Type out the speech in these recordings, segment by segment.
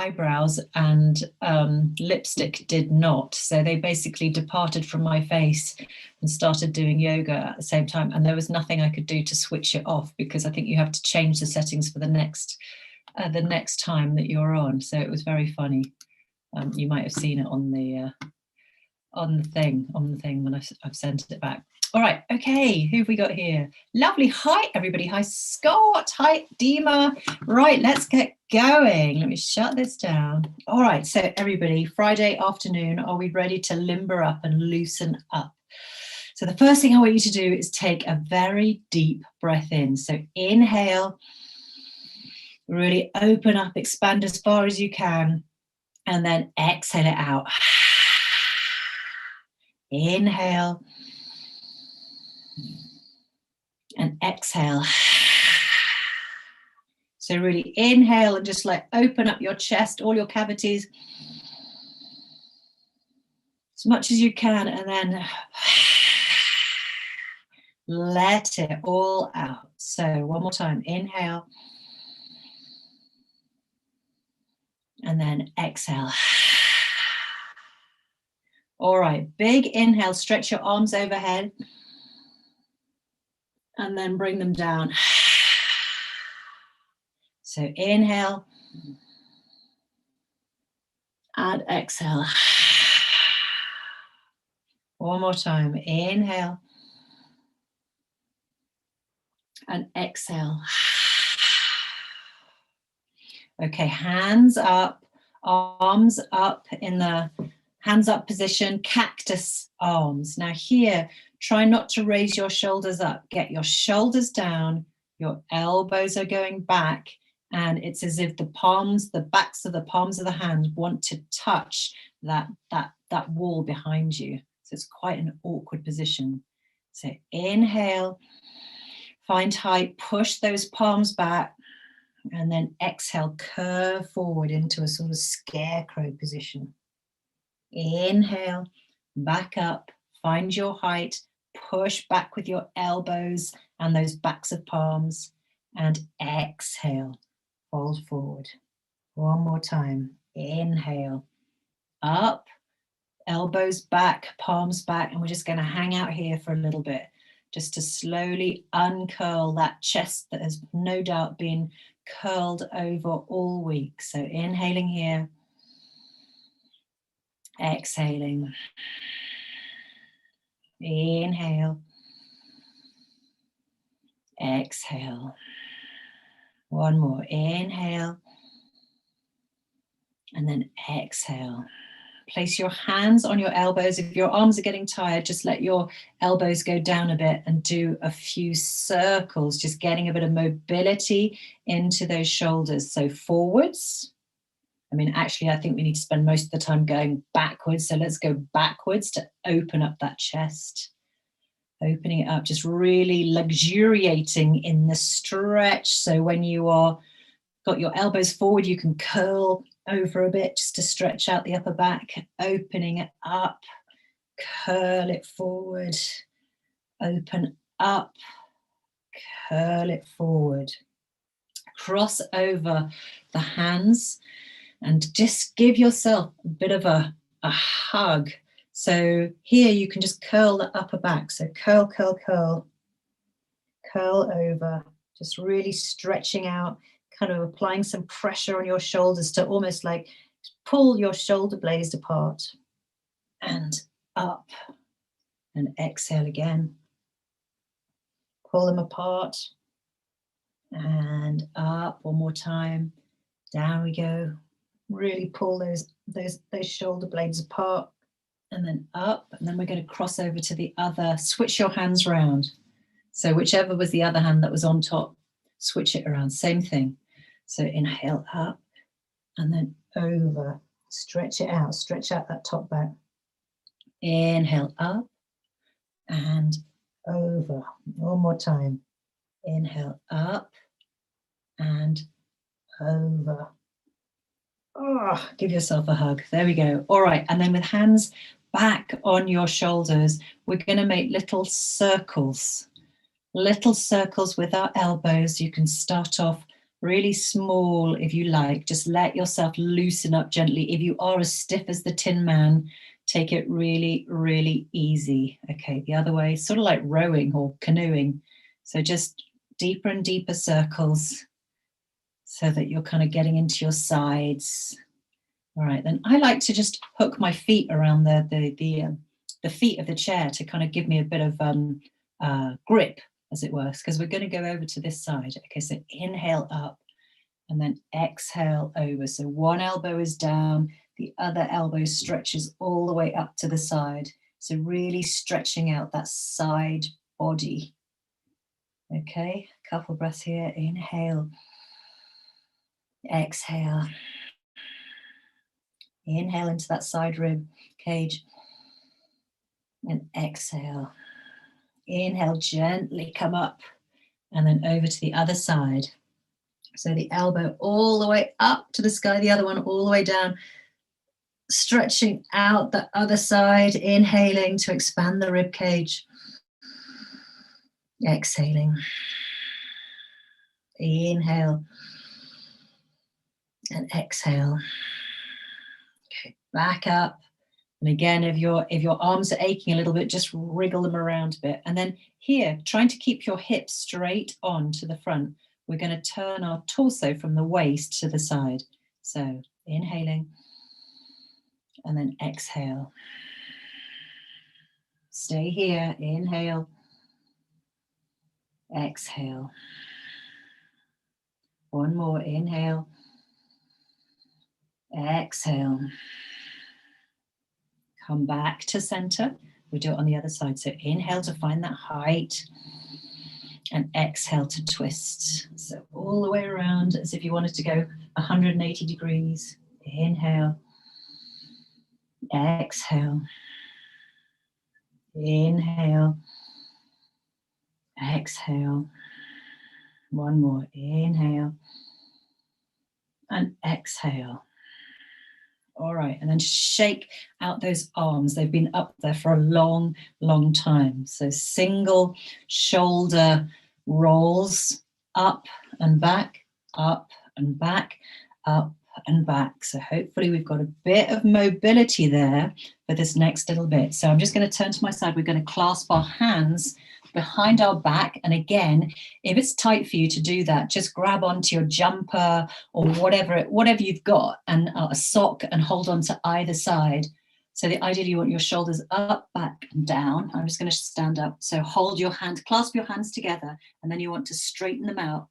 eyebrows and lipstick did not. So they basically departed from my face and started doing yoga at the same time. And there was nothing I could do to switch it off, because I think you have to change the settings for the next time that you're on. So it was very funny. You might have seen it on the thing when I've sent it back. All right, okay, who have we got here? Lovely, hi everybody, hi Scott, hi Dima. Right, let's get going. Let me shut this down. All right, so everybody, Friday afternoon, are we ready to limber up and loosen up? So the first thing I want you to do is take a very deep breath in. So inhale, really open up, expand as far as you can, and then exhale it out. Inhale and exhale. So really inhale and just like open up your chest, all your cavities as much as you can, and then let it all out. So one more time, inhale and then exhale. All right, big inhale, stretch your arms overhead and then bring them down. So inhale and exhale. One more time, inhale and exhale. Okay, hands up, arms up in the hands up position, cactus arms. Now here, try not to raise your shoulders up. Get your shoulders down, your elbows are going back, and it's as if the backs of the palms of the hands want to touch that wall behind you. So it's quite an awkward position. So inhale, find height, push those palms back, and then exhale, curve forward into a sort of scarecrow position. Inhale, back up, find your height, push back with your elbows and those backs of palms, and exhale, fold forward. One more time, inhale, up, elbows back, palms back, and we're just going to hang out here for a little bit, just to slowly uncurl that chest that has no doubt been curled over all week. So inhaling here, exhaling, inhale, exhale, one more, inhale, and then exhale. Place your hands on your elbows. If your arms are getting tired, just let your elbows go down a bit and do a few circles, just getting a bit of mobility into those shoulders. So forwards. I mean, actually, I think we need to spend most of the time going backwards. So let's go backwards to open up that chest. Opening it up, just really luxuriating in the stretch. So when you are got your elbows forward, you can curl over a bit just to stretch out the upper back, opening it up, curl it forward, open up, curl it forward. Cross over the hands and just give yourself a bit of a hug. So here you can just curl the upper back. So curl, curl, curl, curl over, just really stretching out, kind of applying some pressure on your shoulders to almost like pull your shoulder blades apart, and up, and exhale again. Pull them apart and up. One more time. Down we go. Really pull those shoulder blades apart, and then up, and then we're going to cross over to the other. Switch your hands around. So whichever was the other hand that was on top, switch it around. Same thing. So inhale up and then over. Stretch it out. Stretch out that top back. Inhale up and over. One more time. Inhale up and over. Oh, give yourself a hug. There we go. All right. And then with hands back on your shoulders, we're going to make little circles with our elbows. You can start off really small if you like. Just let yourself loosen up gently. If you are as stiff as the Tin Man, take it really, really easy. Okay, the other way, sort of like rowing or canoeing. So just deeper and deeper circles so that you're kind of getting into your sides. All right, then I like to just hook my feet around the feet of the chair to kind of give me a bit of grip, as it were, because we're going to go over to this side. Okay, so inhale up and then exhale over. So one elbow is down, the other elbow stretches all the way up to the side. So really stretching out that side body. Okay, a couple breaths here. Inhale, exhale. Inhale into that side rib cage and exhale. Inhale, gently come up and then over to the other side. So the elbow all the way up to the sky, the other one all the way down, stretching out the other side, inhaling to expand the rib cage. Exhaling. Inhale and exhale. Okay, back up. And again, if your arms are aching a little bit, just wriggle them around a bit. And then here, trying to keep your hips straight on to the front, we're going to turn our torso from the waist to the side. So inhaling and then exhale. Stay here. Inhale. Exhale. One more. Inhale. Exhale. Come back to center. We do it on the other side. So inhale to find that height and exhale to twist. So all the way around as if you wanted to go 180 degrees. Inhale. Exhale. Inhale. Exhale. One more. Inhale. And exhale. All right, and then shake out those arms. They've been up there for a long, long time. So single shoulder rolls up and back, up and back, up and back. So hopefully we've got a bit of mobility there for this next little bit. So I'm just going to turn to my side. We're going to clasp our hands behind our back. And again, if it's tight for you to do that, just grab onto your jumper or whatever you've got and a sock and hold on to either side. So ideally you want your shoulders up, back and down. I'm just going to stand up. So hold your hand, clasp your hands together, and then you want to straighten them out,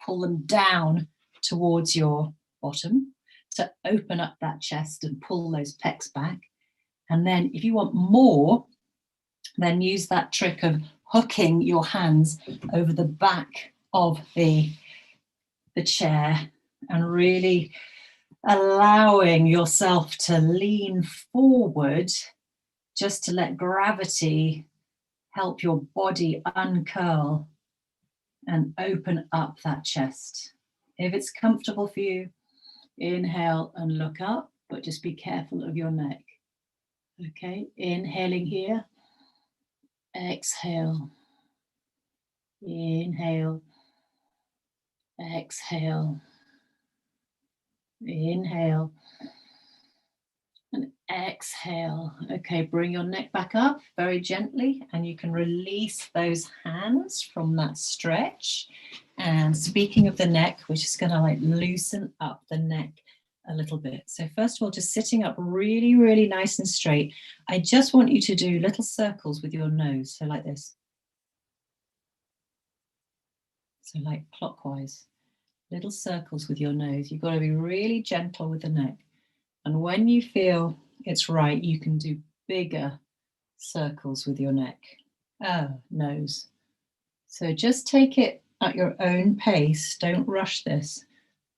pull them down towards your bottom to open up that chest and pull those pecs back. And then if you want more, then use that trick of hooking your hands over the back of the chair and really allowing yourself to lean forward just to let gravity help your body uncurl and open up that chest. If it's comfortable for you, inhale and look up, but just be careful of your neck. Okay, inhaling here. Exhale. Inhale. Exhale. Inhale. And exhale. Okay, bring your neck back up very gently and you can release those hands from that stretch. And speaking of the neck, we're just going to like loosen up the neck a little bit. So first of all, just sitting up really, really nice and straight. I just want you to do little circles with your nose. So like this. So like clockwise, little circles with your nose. You've got to be really gentle with the neck. And when you feel it's right, you can do bigger circles with your neck. Nose. So just take it at your own pace. Don't rush this.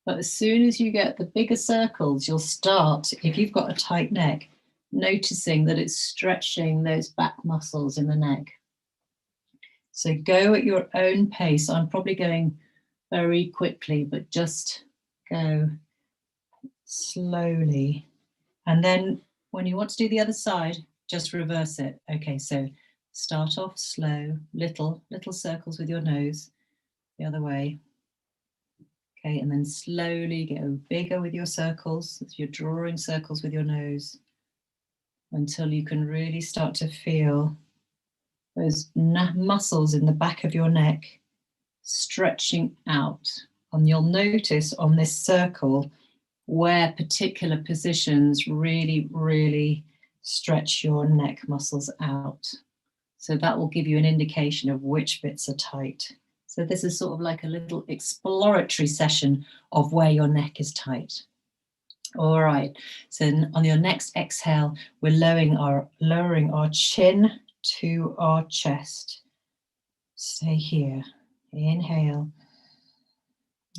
But as soon as you get the bigger circles, you'll start, if you've got a tight neck, noticing that it's stretching those back muscles in the neck. So go at your own pace. I'm probably going very quickly, but just go slowly. And then when you want to do the other side, just reverse it. Okay, so start off slow, little circles with your nose, the other way. Okay, and then slowly go bigger with your circles. As you're drawing circles with your nose until you can really start to feel those muscles in the back of your neck stretching out. And you'll notice on this circle where particular positions really, really stretch your neck muscles out. So that will give you an indication of which bits are tight. So this is sort of like a little exploratory session of where your neck is tight. All right, so on your next exhale, we're lowering our chin to our chest. Stay here. Inhale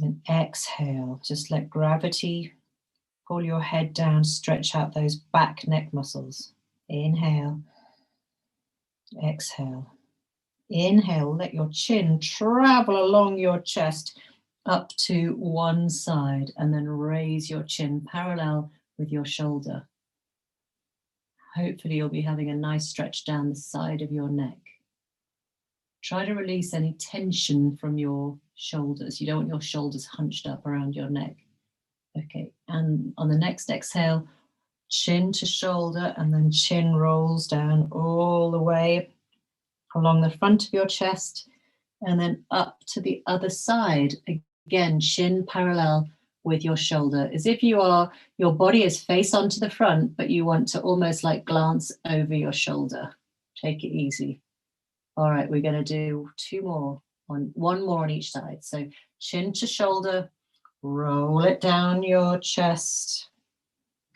and exhale. Just let gravity pull your head down, stretch out those back neck muscles. Inhale, exhale. Inhale, let your chin travel along your chest up to one side and then raise your chin parallel with your shoulder. Hopefully you'll be having a nice stretch down the side of your neck. Try to release any tension from your shoulders. You don't want your shoulders hunched up around your neck. Okay, and on the next exhale, chin to shoulder, and then chin rolls down all the way along the front of your chest, and then up to the other side. Again, chin parallel with your shoulder, as if your body is face onto the front, but you want to almost like glance over your shoulder. Take it easy. All right, we're going to do one more on each side. So chin to shoulder, roll it down your chest,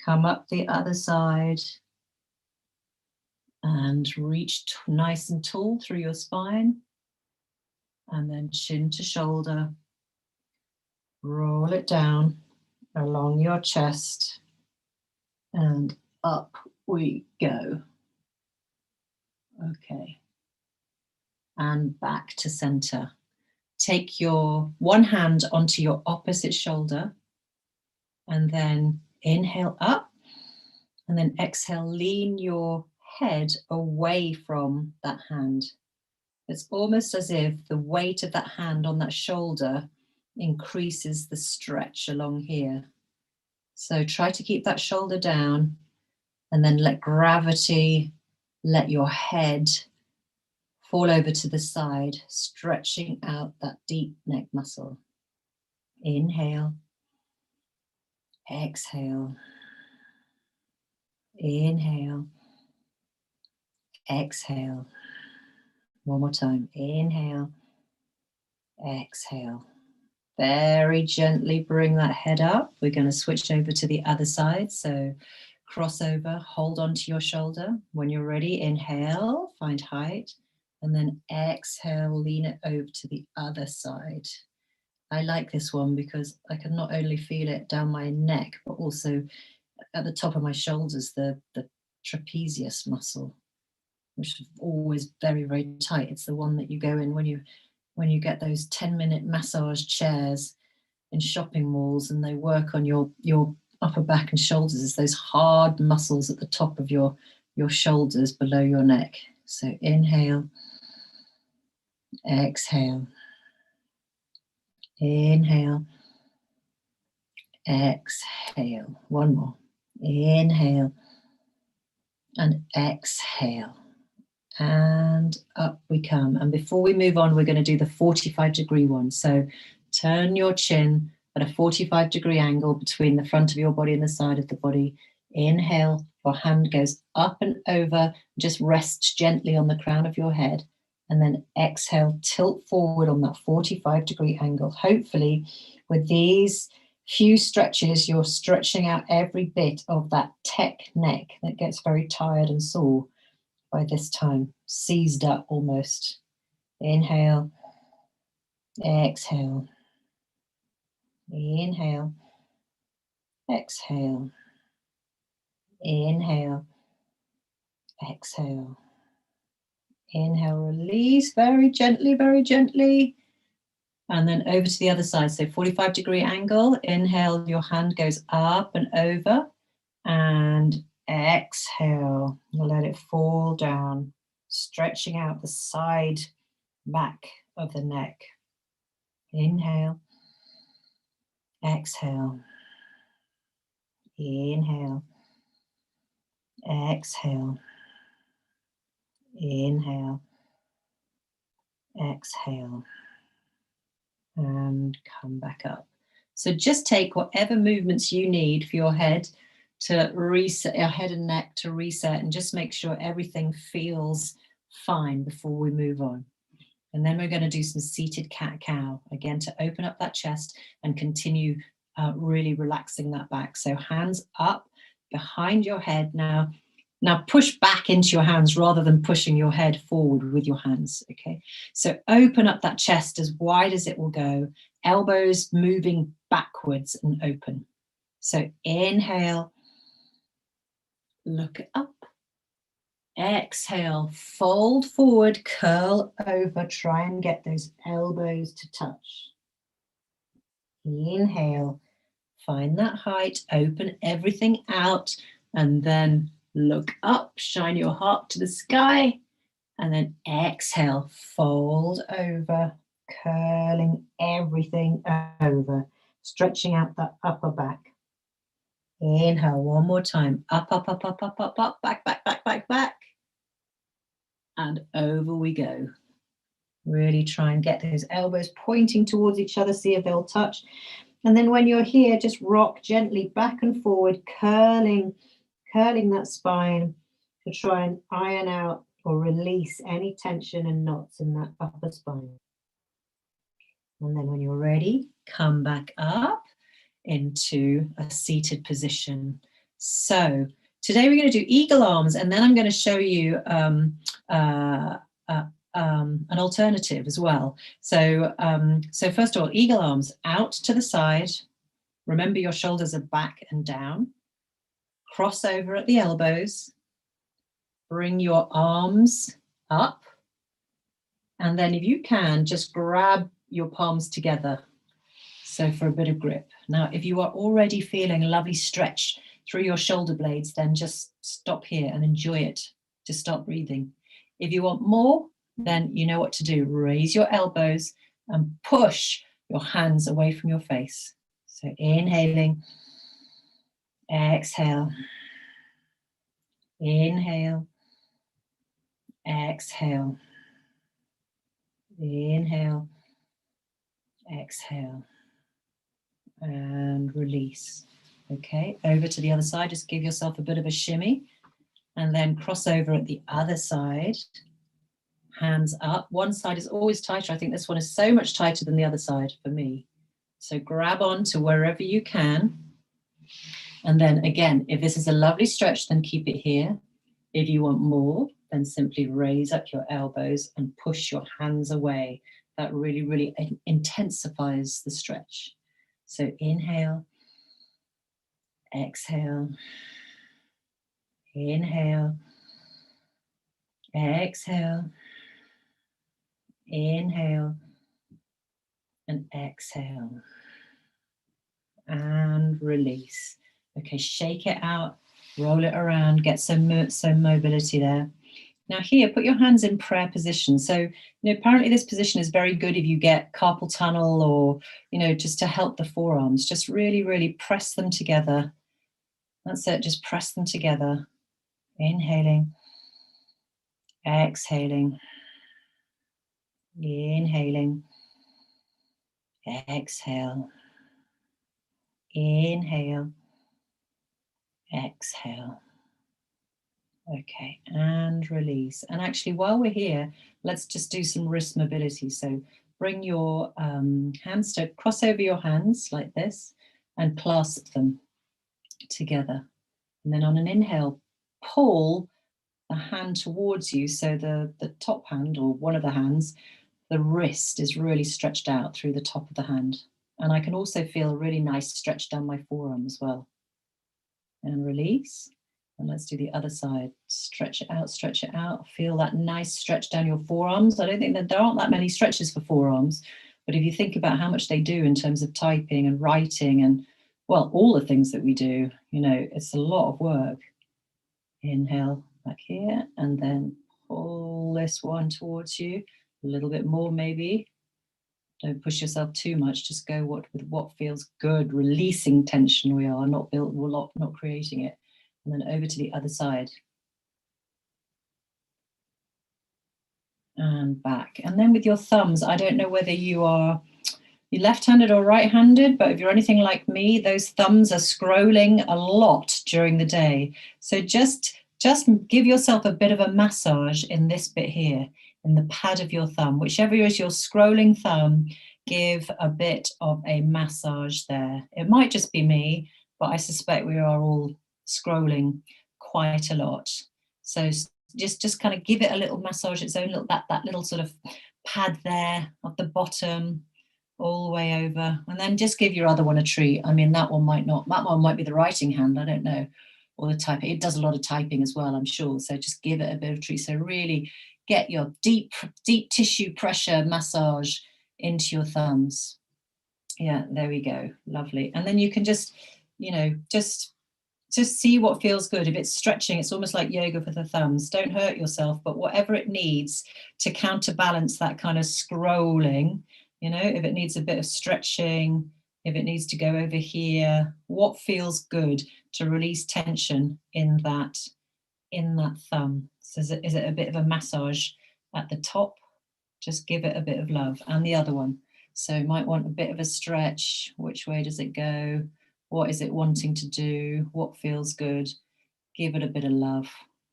come up the other side, and reach nice and tall through your spine. And then chin to shoulder, roll it down along your chest, and up we go. Okay. And back to center. Take your one hand onto your opposite shoulder, and then inhale up, and then exhale, lean your head away from that hand. It's almost as if the weight of that hand on that shoulder increases the stretch along here. So try to keep that shoulder down, and then let gravity, let your head fall over to the side, stretching out that deep neck muscle. Inhale, exhale, inhale, exhale. One more time. Inhale, exhale. Very gently bring that head up. We're going to switch over to the other side. So cross over, hold onto your shoulder. When you're ready, inhale, find height, and then exhale, lean it over to the other side. I like this one because I can not only feel it down my neck, but also at the top of my shoulders, the trapezius muscle, which is always very, very tight. It's the one that you go in when you get those 10-minute massage chairs in shopping malls, and they work on your upper back and shoulders. It's those hard muscles at the top of your shoulders below your neck. So inhale, exhale, inhale, exhale. One more. Inhale and exhale. And up we come. And before we move on, we're going to do the 45-degree one. So turn your chin at a 45-degree angle between the front of your body and the side of the body. Inhale, your hand goes up and over, just rests gently on the crown of your head. And then exhale, tilt forward on that 45-degree angle. Hopefully, with these few stretches, you're stretching out every bit of that tech neck that gets very tired and sore by this time, seized up almost. Inhale, exhale, inhale, exhale, inhale, exhale, inhale, release very gently, and then over to the other side. So 45-degree angle, inhale, your hand goes up and over, and exhale, let it fall down, stretching out the side back of the neck. Inhale, Exhale. Inhale. Exhale. Inhale. Exhale. And come back up. So just take whatever movements you need for your head to reset, your head and neck to reset, and just make sure everything feels fine before we move on. And then we're going to do some seated cat-cow, again, to open up that chest and continue really relaxing that back. So hands up behind your head now. Now push back into your hands rather than pushing your head forward with your hands, okay? So open up that chest as wide as it will go, elbows moving backwards and open. So inhale, look up. Exhale, fold forward, curl over, try and get those elbows to touch. Inhale, find that height, open everything out, and then look up, shine your heart to the sky, and then exhale, fold over, curling everything over, stretching out that upper back. Inhale, one more time, up, up, up, up, up, up, up, back, back, back, back, back, and over we go. Really try and get those elbows pointing towards each other, see if they'll touch. And then when you're here, just rock gently back and forward, curling that spine to try and iron out or release any tension and knots in that upper spine. And then when you're ready, come back up into a seated position. So today we're going to do eagle arms, and then I'm going to show you an alternative as well. So, so first of all, eagle arms out to the side. Remember your shoulders are back and down. Cross over at the elbows. Bring your arms up. And then if you can, just grab your palms together. So for a bit of grip. Now, if you are already feeling a lovely stretch through your shoulder blades, then just stop here and enjoy it. Just stop breathing. If you want more, then you know what to do. Raise your elbows and push your hands away from your face. So inhaling, exhale, inhale, exhale, inhale, exhale, and release. Okay, over to the other side. Just give yourself a bit of a shimmy and then cross over at the other side. Hands up. One side is always tighter. I think this one is so much tighter than the other side for me. So grab on to wherever you can. And then again, if this is a lovely stretch, then keep it here. If you want more, then simply raise up your elbows and push your hands away. That really, really intensifies the stretch. So inhale, exhale, inhale, exhale, inhale, and exhale, and release. Okay, shake it out, roll it around, get some mobility there. Now here, put your hands in prayer position. So, apparently this position is very good if you get carpal tunnel or, just to help the forearms. Just really, really press them together. That's it, just press them together. Inhaling, exhaling, inhaling, exhale, inhale, exhale. Okay, and release. And actually, while we're here, let's just do some wrist mobility. So bring your hands to cross over your hands like this and clasp them together. And then on an inhale, pull the hand towards you. So the top hand, or one of the hands, the wrist is really stretched out through the top of the hand. And I can also feel a really nice stretch down my forearm as well. And release. And let's do the other side. Stretch it out. Feel that nice stretch down your forearms. I don't think that there aren't that many stretches for forearms, but if you think about how much they do in terms of typing and writing and, well, all the things that we do, it's a lot of work. Inhale back here, and then pull this one towards you. A little bit more maybe. Don't push yourself too much. Just go with what feels good. Releasing tension. We are not creating it. And then over to the other side. And back. And then with your thumbs, I don't know whether you're left-handed or right-handed, but if you're anything like me, those thumbs are scrolling a lot during the day. So just give yourself a bit of a massage in this bit here, in the pad of your thumb. Whichever is your scrolling thumb, give a bit of a massage there. It might just be me, but I suspect we are all scrolling quite a lot. So just kind of give it a little massage, its own little, that little sort of pad there at the bottom, all the way over, and then just give your other one a treat. I mean, that one might be the writing hand, I don't know, or the typing. It does a lot of typing as well, I'm sure. So just give it a bit of a treat. So really get your deep tissue pressure massage into your thumbs. Yeah, there we go. Lovely. And then you can just see what feels good. If it's stretching, it's almost like yoga for the thumbs. Don't hurt yourself, but whatever it needs to counterbalance that kind of scrolling, if it needs a bit of stretching, if it needs to go over here, what feels good to release tension in that thumb. So is it a bit of a massage at the top? Just give it a bit of love. And the other one. So you might want a bit of a stretch. Which way does it go? What is it wanting to do? What feels good? Give it a bit of love.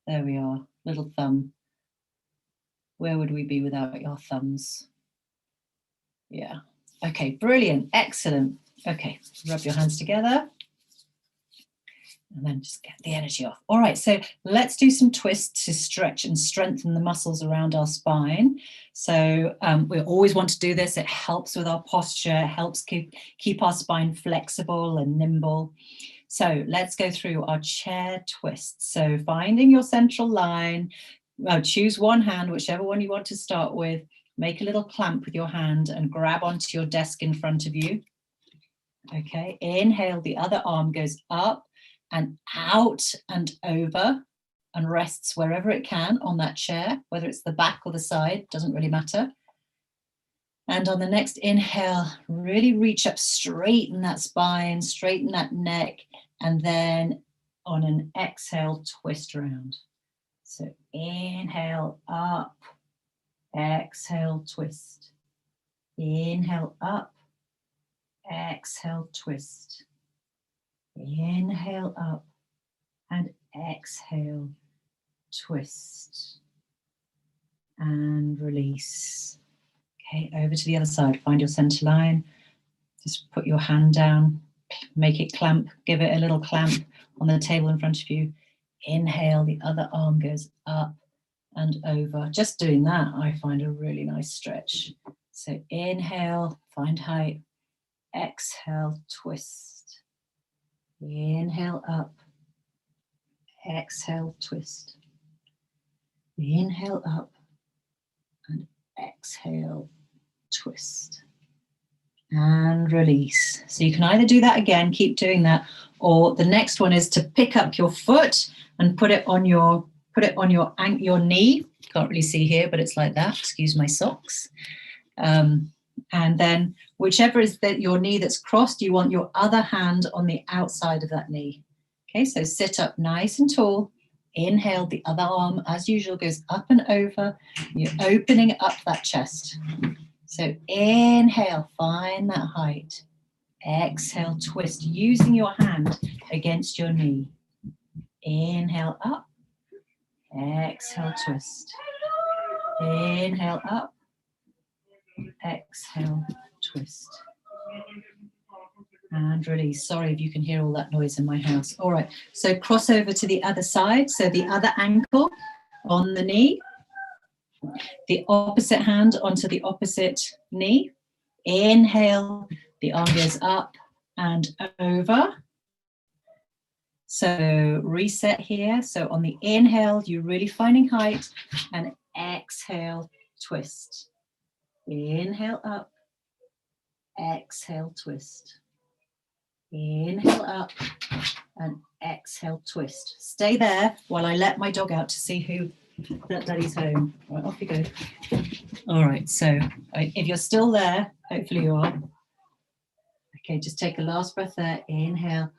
There we are, little thumb. Where would we be without your thumbs? Yeah. Okay, brilliant, excellent. Okay, rub your hands together. And then just get the energy off. All right, so let's do some twists to stretch and strengthen the muscles around our spine. So we always want to do this. It helps with our posture, helps keep our spine flexible and nimble. So let's go through our chair twists. So finding your central line, choose one hand, whichever one you want to start with. Make a little clamp with your hand and grab onto your desk in front of you. Okay, inhale, the other arm goes up and out and over and rests wherever it can on that chair, whether it's the back or the side, doesn't really matter. And on the next inhale, really reach up, straighten that spine, straighten that neck, and then on an exhale, twist around. So inhale up, exhale, twist. Inhale up, exhale, twist. Inhale up and exhale, twist and release. Okay, over to the other side. Find your center line. Just put your hand down, make it clamp, give it a little clamp on the table in front of you. Inhale, the other arm goes up and over. Just doing that, I find a really nice stretch. So inhale, find height. Exhale, twist. Inhale up, exhale, twist. Inhale up and exhale, twist and release. So you can either do that again, keep doing that, or the next one is to pick up your foot and put it on your knee. Can't really see here, but it's like that. Excuse my socks. And then whichever is your knee that's crossed, you want your other hand on the outside of that knee. Okay, so sit up nice and tall. Inhale, the other arm, as usual, goes up and over. You're opening up that chest. So inhale, find that height. Exhale, twist, using your hand against your knee. Inhale up. Exhale, twist. Inhale up. Exhale, twist and release. Sorry if you can hear all that noise in my house. All right, so cross over to the other side. So the other ankle on the knee, the opposite hand onto the opposite knee. Inhale, the arm goes up and over. So reset here. So on the inhale, you're really finding height, and exhale, twist. Inhale up, exhale, twist. Inhale up and exhale, twist. Stay there while I let my dog out to see who that daddy's home. Right, off you go. All right, so if you're still there, hopefully you are. Okay, just take a last breath there. Inhale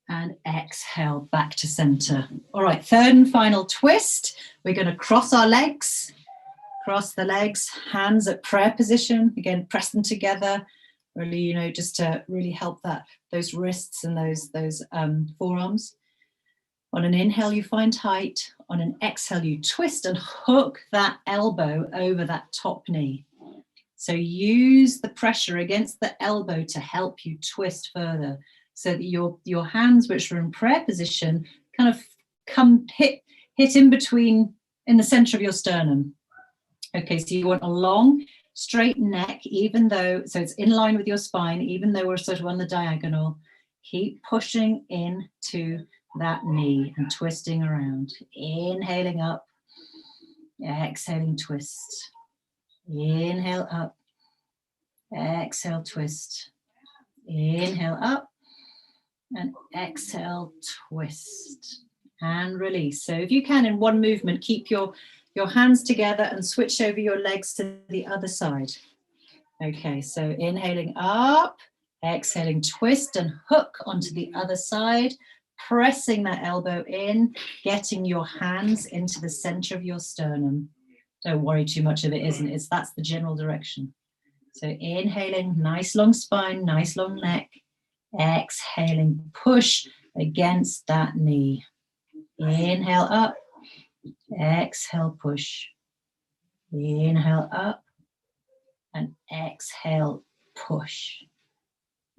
and exhale back to center. All right, third and final twist. We're going to cross our legs, cross the legs, hands at prayer position. Again, press them together. Really, just to really help those wrists and those forearms. On an inhale, you find height. On an exhale, you twist and hook that elbow over that top knee. So use the pressure against the elbow to help you twist further, so that your hands, which are in prayer position, kind of hit in between, in the center of your sternum. Okay, so you want a long, straight neck, so it's in line with your spine, even though we're sort of on the diagonal. Keep pushing into that knee and twisting around. Inhaling up, exhaling, twist. Inhale up, exhale, twist. Inhale up and exhale, twist and release. So if you can, in one movement, keep your hands together and switch over your legs to the other side. Okay, so inhaling up, exhaling, twist and hook onto the other side, pressing that elbow in, getting your hands into the center of your sternum. Don't worry too much if it isn't. That's the general direction. So inhaling, nice long spine, nice long neck. Exhaling, push against that knee. Inhale up, exhale, push. Inhale up and exhale, push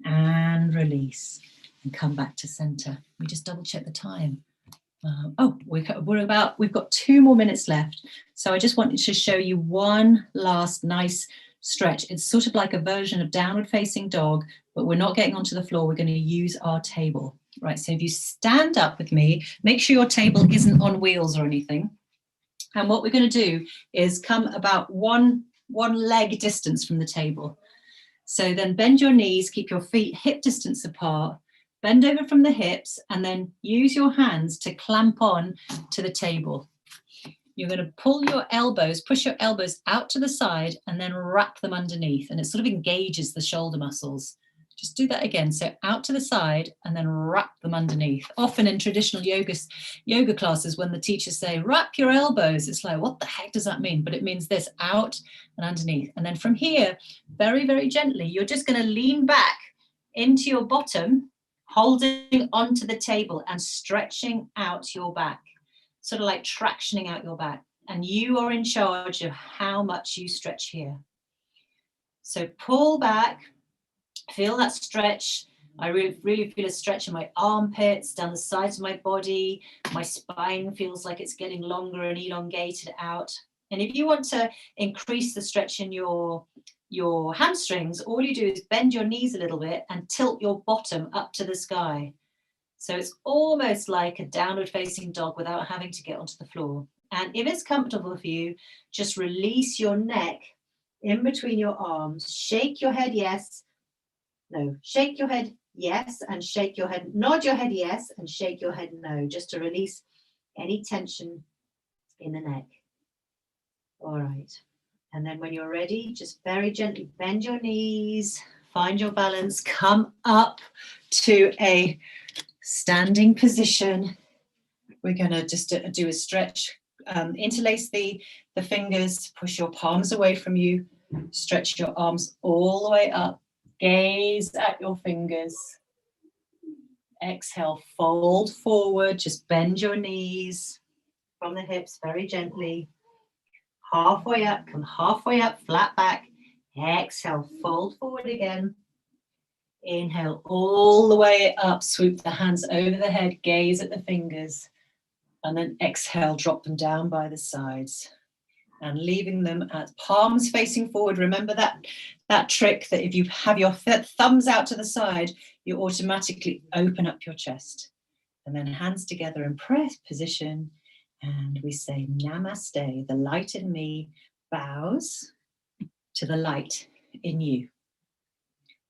and release and come back to center. We just double check the time. We've got 2 more minutes left. So I just wanted to show you one last nice stretch. It's sort of like a version of downward facing dog, but we're not getting onto the floor. We're going to use our table. Right, so if you stand up with me, make sure your table isn't on wheels or anything. And what we're going to do is come about one leg distance from the table. So then bend your knees, keep your feet hip distance apart, bend over from the hips, and then use your hands to clamp on to the table. You're going to push your elbows out to the side and then wrap them underneath, and it sort of engages the shoulder muscles. Just do that again. So out to the side and then wrap them underneath. Often in traditional yoga classes, when the teachers say, wrap your elbows, it's like, what the heck does that mean? But it means this, out and underneath. And then from here, very, very gently, you're just going to lean back into your bottom, holding onto the table and stretching out your back, sort of like tractioning out your back. And you are in charge of how much you stretch here. So pull back. Feel that stretch. I really feel a stretch in my armpits, down the sides of my body. My spine feels like it's getting longer and elongated out. And if you want to increase the stretch in your hamstrings, all you do is bend your knees a little bit and tilt your bottom up to the sky. So it's almost like a downward facing dog without having to get onto the floor. And if it's comfortable for you, just release your neck in between your arms. Shake your head yes. No, shake your head yes and shake your head, nod your head yes and shake your head no, just to release any tension in the neck. All right. And then when you're ready, just very gently bend your knees, find your balance, come up to a standing position. We're going to just do a stretch, interlace the fingers, push your palms away from you, stretch your arms all the way up. Gaze at your fingers. Exhale, fold forward. Just bend your knees from the hips very gently. Halfway up, come halfway up, flat back. Exhale, fold forward again. Inhale, all the way up. Swoop the hands over the head. Gaze at the fingers. And then exhale, drop them down by the sides. And leaving them as palms facing forward. Remember that trick that if you have your thumbs out to the side, you automatically open up your chest. And then hands together in prayer position. And we say, Namaste. The light in me bows to the light in you.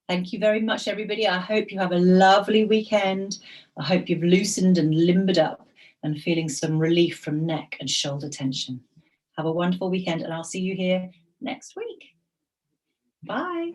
Thank you very much, everybody. I hope you have a lovely weekend. I hope you've loosened and limbered up. and feeling some relief from neck and shoulder tension. Have a wonderful weekend, and I'll see you here next week. Bye.